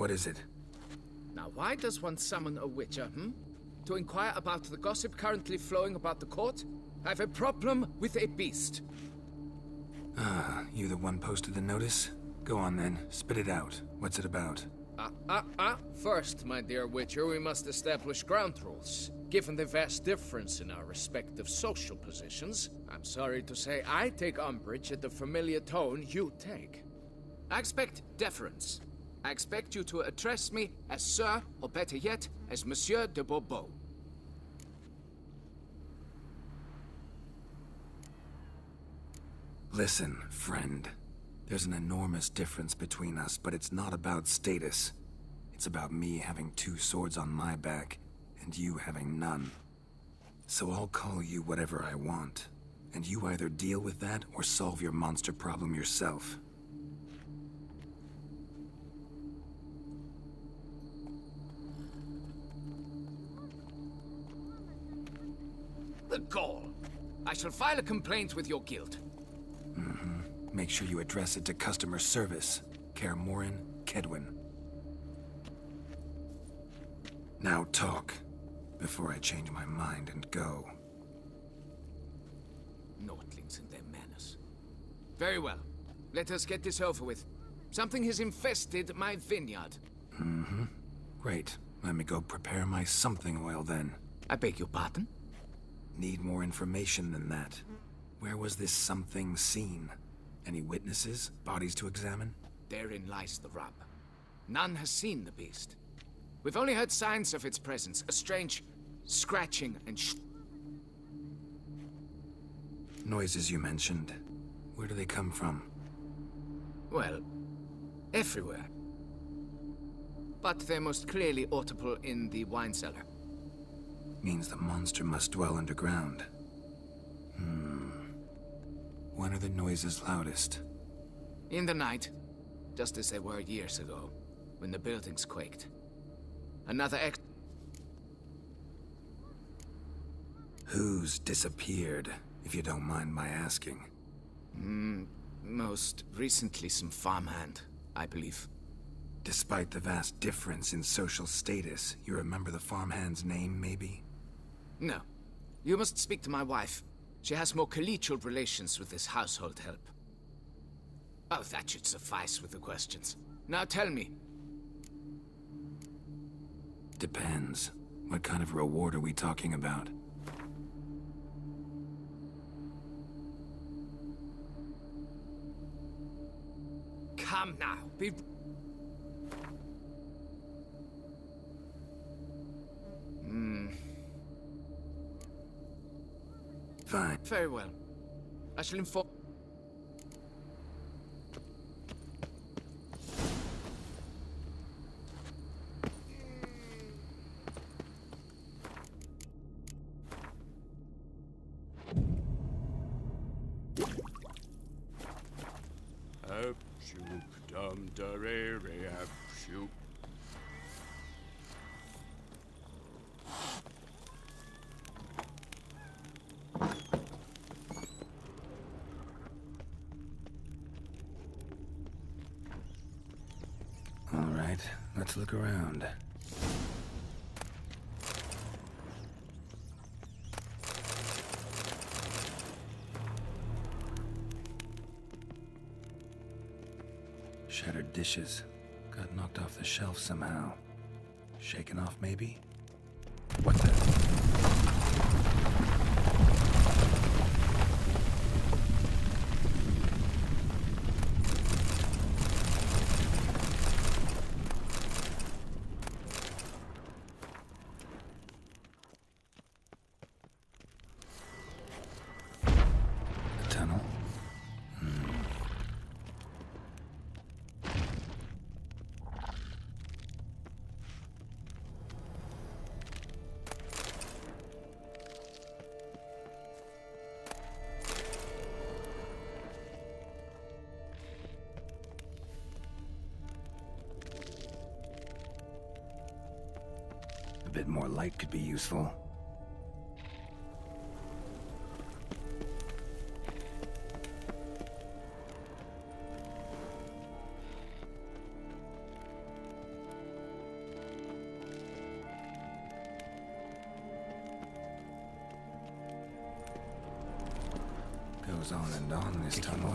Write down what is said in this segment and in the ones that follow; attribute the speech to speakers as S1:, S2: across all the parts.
S1: What is it?
S2: Now, why does one summon a witcher, To inquire about the gossip currently flowing about the court? I have a problem with a beast.
S1: Ah, you the one posted the notice? Go on then, spit it out. What's it about?
S2: First, my dear witcher, we must establish ground rules. Given the vast difference in our respective social positions, I'm sorry to say I take umbrage at the familiar tone you take. I expect deference. I expect you to address me as Sir, or better yet, as Monsieur de Bourbeau.
S1: Listen, friend. There's an enormous difference between us, but it's not about status. It's about me having 2 swords on my back, and you having none. So I'll call you whatever I want, and you either deal with that or solve your monster problem yourself.
S2: The gall! I shall file a complaint with your guild.
S1: Make sure you address it to customer service. Kaer Morhen, Kedwin. Now talk, before I change my mind and go.
S2: Nordlings and their manners. Very well. Let us get this over with. Something has infested my vineyard.
S1: Great. Let me go prepare my something oil then.
S2: I beg your pardon?
S1: Need more information than that. Where was this something seen? Any witnesses? Bodies to examine?
S2: Therein lies the rub. None has seen the beast. We've only heard signs of its presence. A strange scratching and
S1: Noises you mentioned. Where do they come from?
S2: well, everywhere. But they're most clearly audible in the wine cellar.
S1: Means the monster must dwell underground. When are the noises loudest?
S2: In the night, just as they were years ago, when the buildings quaked. Another
S1: Who's disappeared, if you don't mind my asking?
S2: Most recently some farmhand, I believe.
S1: Despite the vast difference in social status, you remember the farmhand's name, maybe?
S2: No. You must speak to my wife. She has more collegial relations with this household help. Oh, that should suffice with the questions. Now tell me.
S1: Depends. What kind of reward are we talking about?
S2: Come now, be...
S1: Fine.
S2: Very well. I shall inform...
S1: All right, let's look around. Shattered dishes. Got knocked off the shelf somehow. Shaken off, maybe? What the... tunnel? A bit more light could be useful. goes on and on this tunnel.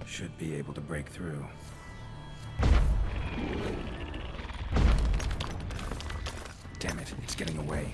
S1: Should be able to break through. Damn it, it's getting away.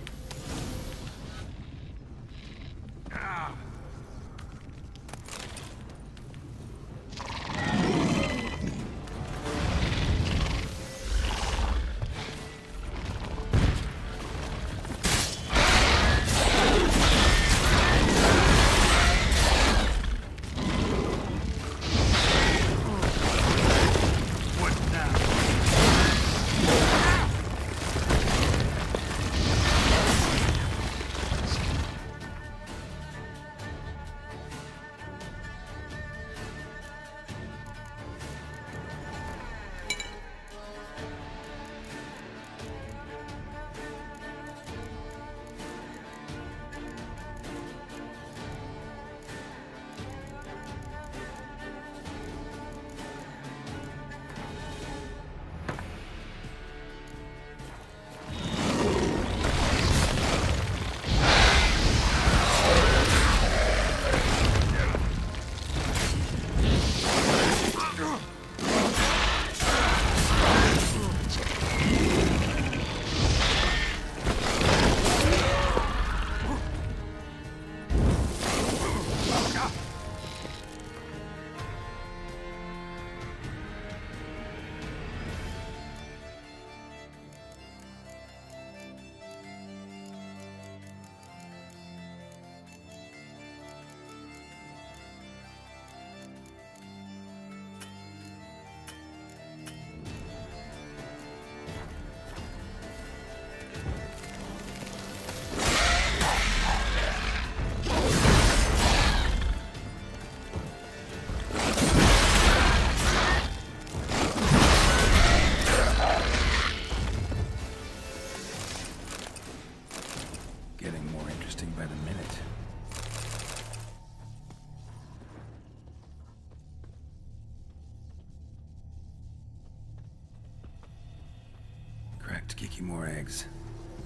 S1: More eggs.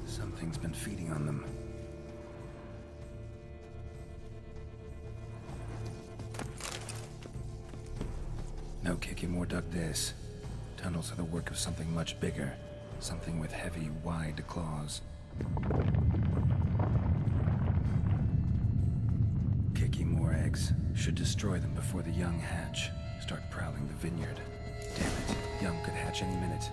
S1: Something's been feeding on them. No Kikimore dug this. Tunnels are the work of something much bigger. Something with heavy, wide claws. Kikimore eggs. Should destroy them before the young hatch. Start prowling the vineyard. Damn it. Young could hatch any minute.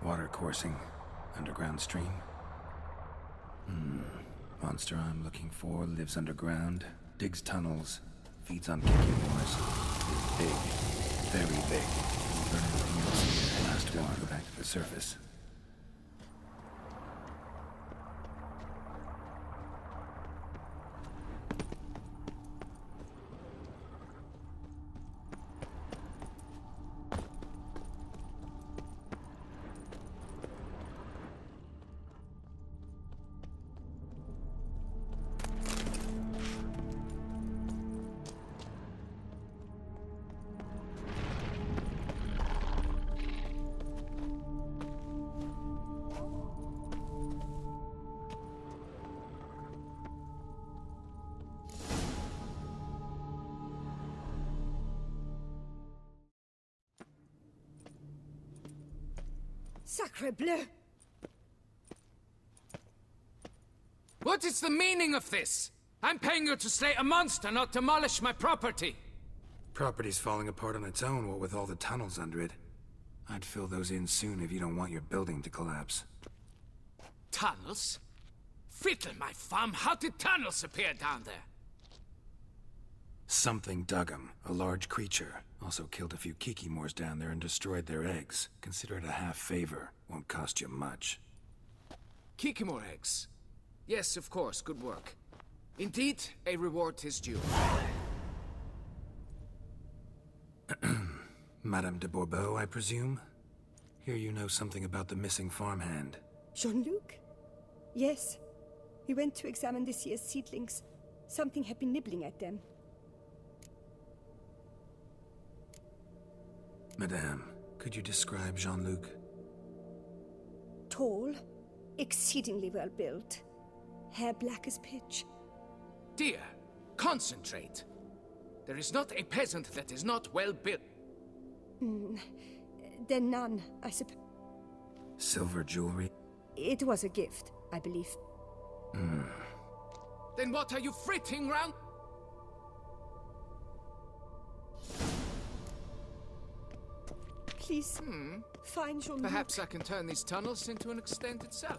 S1: Water coursing. Underground stream. Monster I'm looking for lives underground, digs tunnels, feeds on kikimores. Big. Very big. Burn everything else here. Last one. Go back to the surface.
S3: Sacre bleu!
S2: What is the meaning of this? I'm paying you to slay a monster, not demolish my property.
S1: Property's falling apart on its own, what with all the tunnels under it. I'd fill those in soon if you don't want your building to collapse.
S2: Tunnels? Fiddle my thumb, how did tunnels appear down there?
S1: Something dug 'em. A large creature. Also killed a few kikimores down there and destroyed their eggs. Consider it a half favor. Won't cost you much.
S2: Kikimore eggs. Yes, of course, good work. Indeed, a reward is due.
S1: Madame de Bourbeau, I presume? Hear you know something about the missing farmhand.
S3: Jean-Luc? Yes. We went to examine this year's seedlings. Something had been nibbling at them.
S1: Madame, could you describe Jean-Luc?
S3: Tall, exceedingly well built. Hair black as pitch.
S2: Dear, concentrate. There is not a peasant that is not well built.
S3: Then none, I suppose.
S1: Silver jewelry?
S3: It was a gift, I believe.
S2: Then what are you fritting round?
S3: Please, find Jean-Luc.
S2: Perhaps I can turn these tunnels into an extended cellar.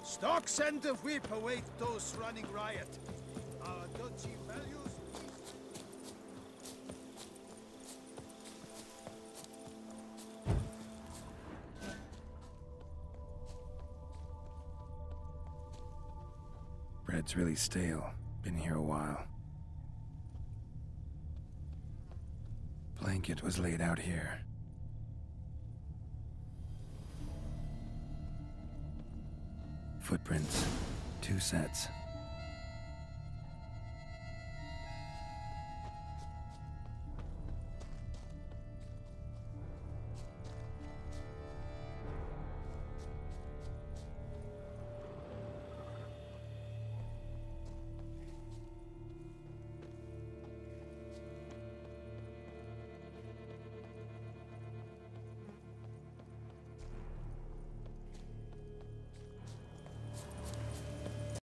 S4: Stocks and the whip await those running riot. Our duchy values...
S1: Bread's really stale. Been here a while. Blanket was laid out here. Footprints. 2 sets.